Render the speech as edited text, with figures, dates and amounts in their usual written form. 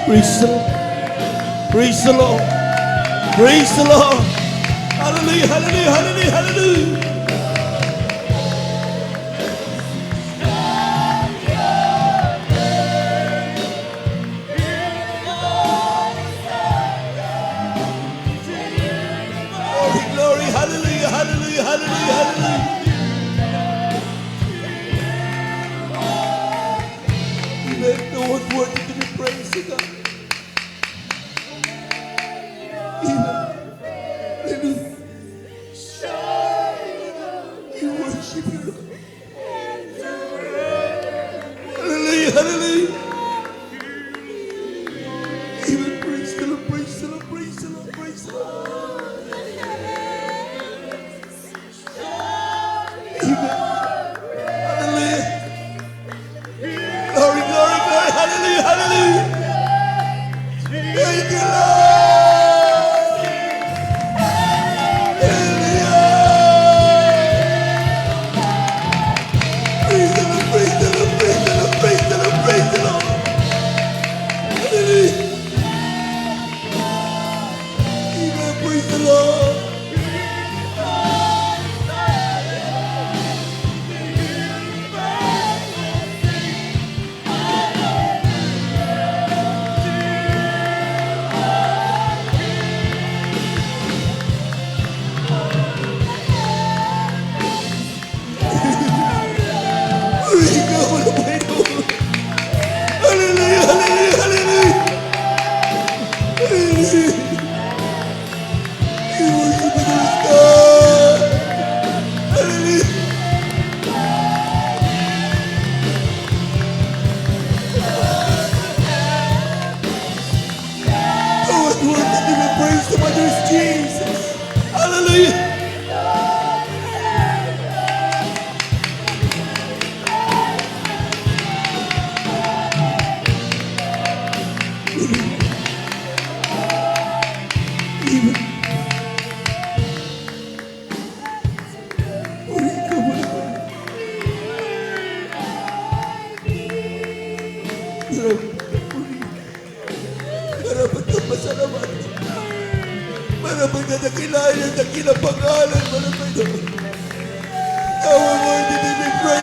Praise the Lord. Praise the Lord. Praise the Lord. Hallelujah, hallelujah, hallelujah, hallelujah. Glory, glory, hallelujah, hallelujah, hallelujah, hallelujah. Amen. No one's worthy to be praised, to God. Hallelujah. We worship you, Lord. Hallelujah, hallelujah. Amen. Praise the Lord, praise the Lord, praise the Lord, praise the Lord. Amen. Hallelujah. Glory, glory, glory. Hallelujah, hallelujah. Thank you, Lord. Hallelujah. Praise the Lord, praise the Lord, praise the Lord, praise the Lord, praise the Lord. Hallelujah. Amen. Praise the Lord. Praise God. Hallelujah, hallelujah, hallelujah. Hallelujah. We worship you, God. Hallelujah. Oh, what worthy to be praised, the Mother is Jesus. Hallelujah. Para pagkakilala ng dakilang pangalan